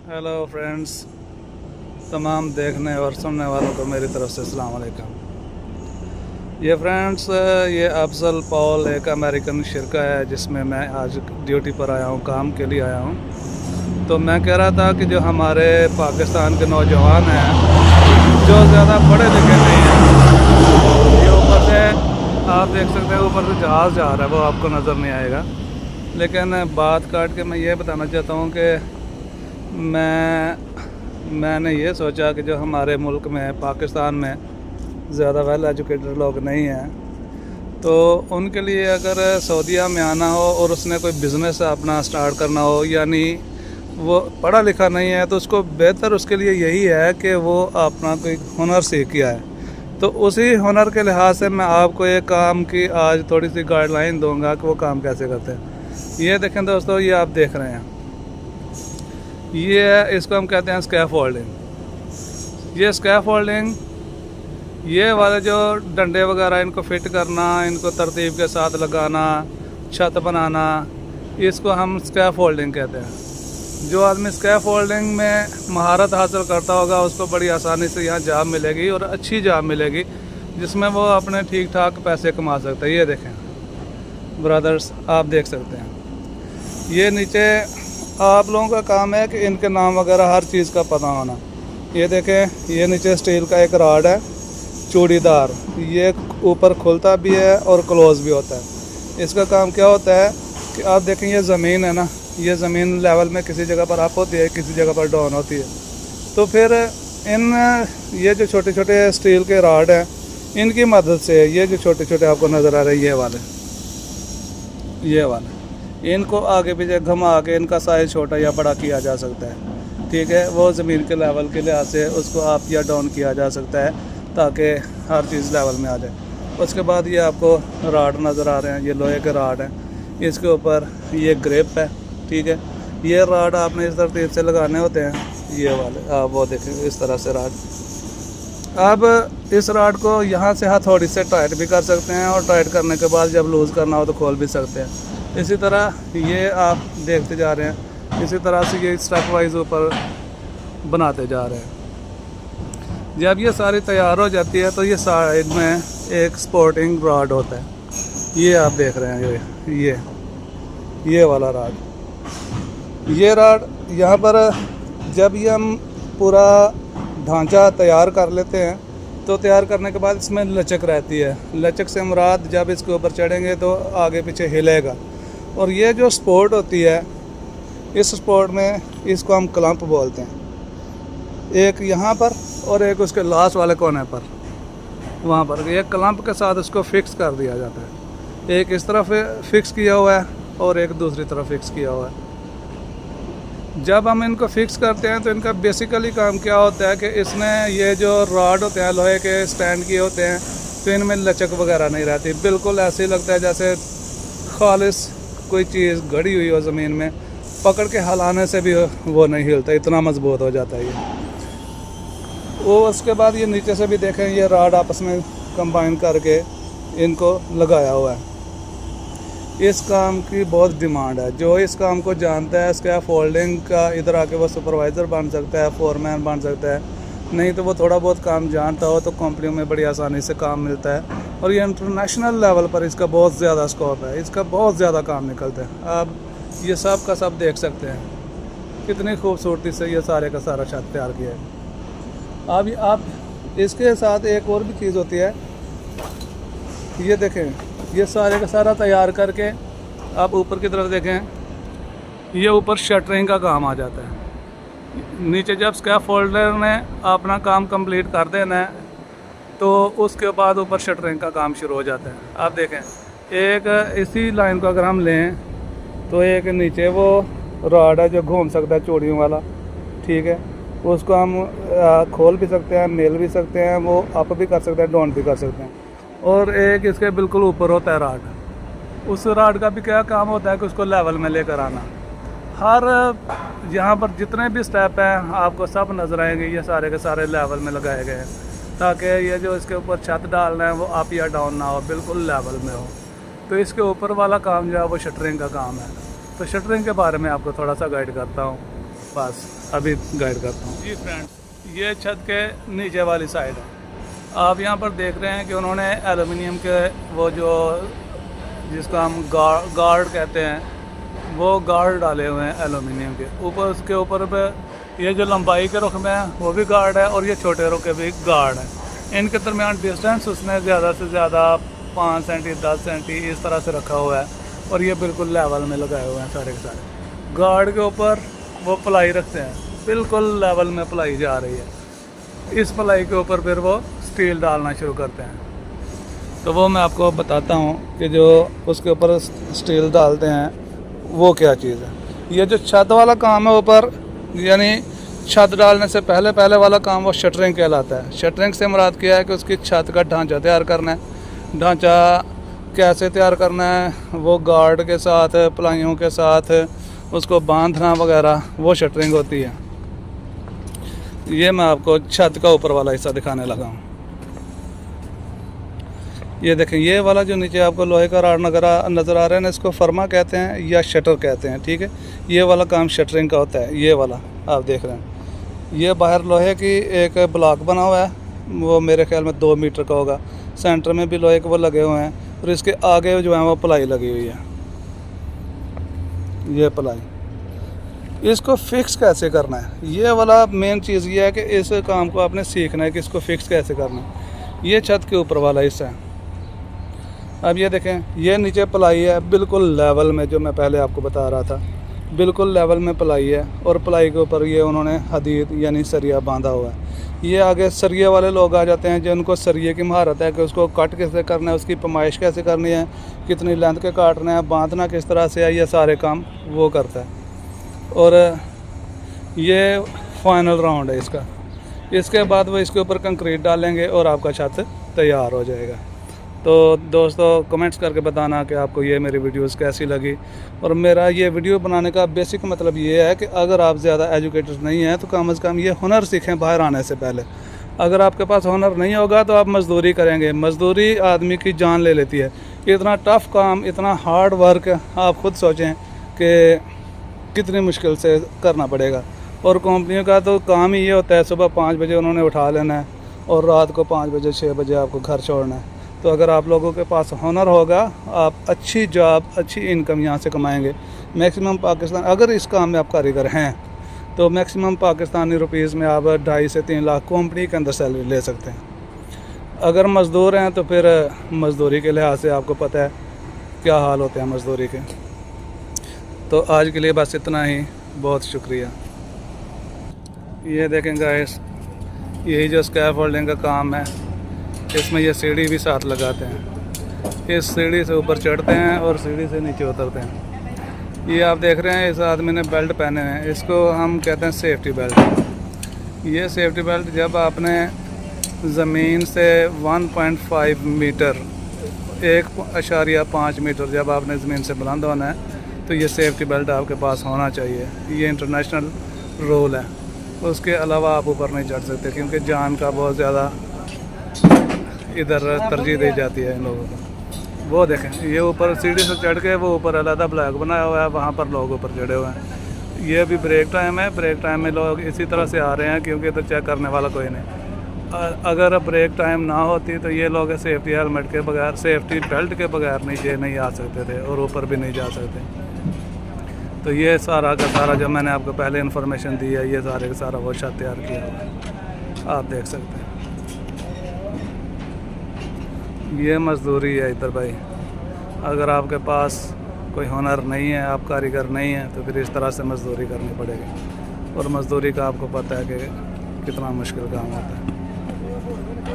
Hello friends, तमाम देखने और सुनने वालों को मेरी तरफ से अस्सलाम वालेकुम। ये फ्रेंड्स, ये अफजल पॉल एक अमेरिकन शिरका है जिसमें मैं आज ड्यूटी पर आया हूँ, काम के लिए आया हूँ। तो मैं कह रहा था कि जो हमारे पाकिस्तान के नौजवान हैं जो ज़्यादा पढ़े लिखे नहीं हैं, ये ऊपर से आप देख सकते हैं, ऊपर से जहाज़ जा रहा है, वो आपको नज़र नहीं आएगा। लेकिन बात काट के मैं ये बताना चाहता हूँ कि मैंने ये सोचा कि जो हमारे मुल्क में पाकिस्तान में ज़्यादा वेल एजुकेटेड लोग नहीं हैं, तो उनके लिए अगर सऊदीया में आना हो और उसने कोई बिज़नेस अपना स्टार्ट करना हो, यानी वो पढ़ा लिखा नहीं है, तो उसको बेहतर उसके लिए यही है कि वो अपना कोई हुनर सीख किया है। तो उसी हुनर के लिहाज से मैं आपको एक काम की आज थोड़ी सी गाइडलाइन दूंगा कि वो काम कैसे करते हैं। ये देखें दोस्तों, ये आप देख रहे हैं, ये इसको हम कहते हैं स्कैफोल्डिंग। ये स्कैफोल्डिंग, ये वाले जो डंडे वगैरह इनको फिट करना, इनको तरतीब के साथ लगाना, छत बनाना, इसको हम स्कैफोल्डिंग कहते हैं। जो आदमी स्कैफोल्डिंग में महारत हासिल करता होगा उसको बड़ी आसानी से यहाँ जॉब मिलेगी और अच्छी जॉब मिलेगी जिसमें वो अपने ठीक ठाक पैसे कमा सकते हैं। ये देखें ब्रदर्स, आप देख सकते हैं, ये नीचे आप लोगों का काम है कि इनके नाम वगैरह हर चीज़ का पता होना। ये देखें, ये नीचे स्टील का एक रॉड है चूड़ीदार, ये ऊपर खुलता भी है और क्लोज भी होता है। इसका काम क्या होता है कि आप देखें, ये ज़मीन है ना, ये ज़मीन लेवल में किसी जगह पर अप होती है, किसी जगह पर डाउन होती है। तो फिर ये जो छोटे छोटे स्टील के रॉड हैं, इनकी मदद से ये जो छोटे छोटे आपको नज़र आ रहे हैं, ये वाले इनको आगे पीछे घुमा के इनका साइज़ छोटा या बड़ा किया जा सकता है। ठीक है, वो ज़मीन के लेवल के लिहाज से उसको अप या डाउन किया जा सकता है ताकि हर चीज़ लेवल में आ जाए। उसके बाद ये आपको राड नज़र आ रहे हैं, ये लोहे के राड हैं, इसके ऊपर ये ग्रिप है। ठीक है, ये राड आपने इस तरतीब से लगाने होते हैं, ये वाले आप वो देखें इस तरह से राड। अब इस राड को यहाँ से हथौड़ी से टाइट भी कर सकते हैं और टाइट करने के बाद जब लूज़ करना हो तो खोल भी सकते हैं। इसी तरह ये आप देखते जा रहे हैं, इसी तरह से ये स्टेप वाइज ऊपर बनाते जा रहे हैं। जब ये सारी तैयार हो जाती है तो ये साइड में एक सपोर्टिंग रॉड होता है, ये आप देख रहे हैं, ये वाला रॉड। ये रॉड यहाँ पर जब ये हम पूरा ढांचा तैयार कर लेते हैं तो तैयार करने के बाद इसमें लचक रहती है। लचक से मुराद जब इसके ऊपर चढ़ेंगे तो आगे पीछे हिलेगा। और ये जो स्पोर्ट होती है, इस स्पोर्ट में इसको हम क्लम्प बोलते हैं, एक यहाँ पर और एक उसके लास्ट वाले कोने पर, वहाँ पर एक क्लम्प के साथ इसको फिक्स कर दिया जाता है। एक इस तरफ फिक्स किया हुआ है और एक दूसरी तरफ फिक्स किया हुआ है। जब हम इनको फिक्स करते हैं तो इनका बेसिकली काम क्या होता है कि इसने ये जो रॉड होते हैं लोहे के स्टैंड किए होते हैं, तो इनमें लचक वगैरह नहीं रहती, बिल्कुल ऐसे ही लगता है जैसे खालिस कोई चीज़ गड़ी हुई हो ज़मीन में, पकड़ के हिलाने से भी वो नहीं हिलता, इतना मजबूत हो जाता है ये। वो उसके बाद ये नीचे से भी देखें, ये रॉड आपस में कंबाइन करके इनको लगाया हुआ है। इस काम की बहुत डिमांड है। जो इस काम को जानता है, इसका फोल्डिंग का, इधर आके वो सुपरवाइज़र बन सकता है, फोरमैन बन सकता है। नहीं तो वो थोड़ा बहुत काम जानता हो तो कंपनियों में बड़ी आसानी से काम मिलता है। और ये इंटरनेशनल लेवल पर इसका बहुत ज़्यादा स्कोप है, इसका बहुत ज़्यादा काम निकलता है। आप ये सब का सब देख सकते हैं, कितनी खूबसूरती से ये सारे का सारा छत तैयार किया है। आप इसके साथ एक और भी चीज़ होती है, ये देखें, ये सारे का सारा तैयार करके आप ऊपर की तरफ देखें, ये ऊपर शटरिंग का काम आ जाता है। नीचे जब स्कैफोल्डर ने अपना काम कंप्लीट कर देना है तो उसके बाद ऊपर शटरिंग का काम शुरू हो जाता है। आप देखें, एक इसी लाइन को अगर हम लें तो एक नीचे वो रॉड है जो घूम सकता है चूड़ियों वाला। ठीक है, उसको हम खोल भी सकते हैं, मेल भी सकते हैं, वो अप भी कर सकते हैं, डाउन भी कर सकते हैं। और एक इसके बिल्कुल ऊपर होता है रॉड। उस रॉड का भी क्या काम होता है कि उसको लेवल में लेकर आना। हर यहाँ पर जितने भी स्टेप हैं आपको सब नज़र आएंगे, ये सारे के सारे लेवल में लगाए गए हैं ताकि ये जो इसके ऊपर छत डालना है वो अप या डाउन ना हो, बिल्कुल लेवल में हो। तो इसके ऊपर वाला काम जो है वो शटरिंग का काम है। तो शटरिंग के बारे में आपको थोड़ा सा गाइड करता हूँ। पास अभी गाइड करता हूँ। जी फ्रेंड्स, ये छत के नीचे वाली साइड है। आप यहाँ पर देख रहे हैं कि उन्होंने एलुमिनियम के वो जो जिसको हम गार्ड कहते हैं वो गार्ड डाले हुए हैं एलुमिनियम के ऊपर। उसके ऊपर पे ये जो लंबाई के रुख में है वो भी गार्ड है और ये छोटे रुख के भी गार्ड है। इनके दरमियान डिस्टेंस उसने ज़्यादा से ज़्यादा 5 सेंटी 10 सेंटी इस तरह से रखा हुआ है और ये बिल्कुल लेवल में लगाए हुए हैं सारे के सारे। गार्ड के ऊपर वो प्लाई रखते हैं, बिल्कुल लेवल में प्लाई जा रही है। इस प्लाई के ऊपर फिर वो स्टील डालना शुरू करते हैं। तो वो मैं आपको बताता हूँ कि जो उसके ऊपर स्टील डालते हैं वो क्या चीज़ है। ये जो छत वाला काम है ऊपर, यानी छत डालने से पहले वाला काम वो शटरिंग कहलाता है। शटरिंग से मुराद किया है कि उसकी छत का ढांचा तैयार करना है। ढांचा कैसे तैयार करना है, वो गार्ड के साथ प्लाइयों के साथ उसको बांधना वगैरह, वो शटरिंग होती है। ये मैं आपको छत का ऊपर वाला हिस्सा दिखाने लगा हूँ। ये देखें, ये वाला जो नीचे आपको लोहे का राड नज़र आ रहा है ना, इसको फर्मा कहते हैं या शटर कहते हैं, ठीक है। ये वाला काम शटरिंग का होता है। ये वाला आप देख रहे हैं, ये बाहर लोहे की एक ब्लॉक बना हुआ है, वो मेरे ख्याल में 2 मीटर का होगा। सेंटर में भी लोहे के वो लगे हुए हैं और इसके आगे जो है वो प्लाई लगी हुई है। ये प्लाई, इसको फिक्स कैसे करना है, ये वाला मेन चीज़ ये है कि इस काम को आपने सीखना है कि इसको फिक्स कैसे करना है। ये छत के ऊपर वाला हिस्सा है। अब ये देखें, ये नीचे प्लाई है बिल्कुल लेवल में, जो मैं पहले आपको बता रहा था, बिल्कुल लेवल में प्लाई है और प्लाई के ऊपर ये उन्होंने हदीद यानी सरिया बांधा हुआ है। ये आगे सरिये वाले लोग आ जाते हैं जिनको सरिये की महारत है कि उसको कट कैसे करना है, उसकी पैमाइश कैसे करनी है, कितनी लेंथ के काटना है, बांधना किस तरह से है, ये सारे काम वो करता है। और ये फाइनल राउंड है इसका। इसके बाद वो इसके ऊपर कंक्रीट डालेंगे और आपका छत तैयार हो जाएगा। तो दोस्तों, कमेंट्स करके बताना कि आपको ये मेरी वीडियोस कैसी लगी। और मेरा ये वीडियो बनाने का बेसिक मतलब ये है कि अगर आप ज़्यादा एजुकेटेड नहीं हैं तो कम से कम ये हुनर सीखें बाहर आने से पहले। अगर आपके पास हुनर नहीं होगा तो आप मज़दूरी करेंगे। मज़दूरी आदमी की जान ले लेती है। इतना टफ़ काम, इतना हार्ड वर्क, आप ख़ुद सोचें कि कितनी मुश्किल से करना पड़ेगा। और कंपनियों का तो काम ही ये होता है, सुबह 5 बजे उन्होंने उठा लेना है और रात को 5 बजे 6 बजे आपको घर छोड़ना है। तो अगर आप लोगों के पास हुनर होगा, आप अच्छी जॉब, अच्छी इनकम यहाँ से कमाएंगे। मैक्सिमम पाकिस्तान, अगर इस काम में आप कारीगर हैं तो मैक्सिमम पाकिस्तानी रुपीज़ में आप 2.5 से 3 लाख कंपनी के अंदर सैलरी ले सकते हैं। अगर मज़दूर हैं तो फिर मज़दूरी के लिहाज से आपको पता है क्या हाल होते हैं मज़दूरी के। तो आज के लिए बस इतना ही, बहुत शुक्रिया। ये देखें गाइस, यही जो स्कैफ होल्डिंग का काम है, इसमें ये सीढ़ी भी साथ लगाते हैं। इस सीढ़ी से ऊपर चढ़ते हैं और सीढ़ी से नीचे उतरते हैं। ये आप देख रहे हैं, इस आदमी ने बेल्ट पहने हैं, इसको हम कहते हैं सेफ्टी बेल्ट। ये सेफ्टी बेल्ट जब आपने ज़मीन से 1.5 मीटर, 1.5 मीटर जब आपने ज़मीन से बुलंद होना है तो ये सेफ्टी बेल्ट आपके पास होना चाहिए। ये इंटरनेशनल रूल है। उसके अलावा आप ऊपर नहीं चढ़ सकते क्योंकि जान का बहुत ज़्यादा इधर तरजीह दी जाती है इन लोगों को। वो देखें, ये ऊपर सीढ़ी से चढ़ के वो ऊपर अलग ब्लॉक बनाया हुआ है, वहाँ पर लोग ऊपर चढ़े हुए हैं। ये भी ब्रेक टाइम है। ब्रेक टाइम में लोग इसी तरह से आ रहे हैं क्योंकि इधर चेक करने वाला कोई नहीं। अगर ब्रेक टाइम ना होती तो ये लोग सेफ्टी हेलमेट के बगैर, सेफ्टी बेल्ट के बगैर नीचे नहीं आ सकते थे और ऊपर भी नहीं जा सकते। तो ये सारा का सारा जो मैंने आपको पहले इन्फॉर्मेशन दी है, ये सारे का सारा वो छत तैयार किया हुआ है, आप देख सकते हैं। ये मज़दूरी है इधर भाई। अगर आपके पास कोई हुनर नहीं है, आप कारीगर नहीं हैं, तो फिर इस तरह से मज़दूरी करनी पड़ेगी। और मज़दूरी का आपको पता है कि कितना मुश्किल काम होता है।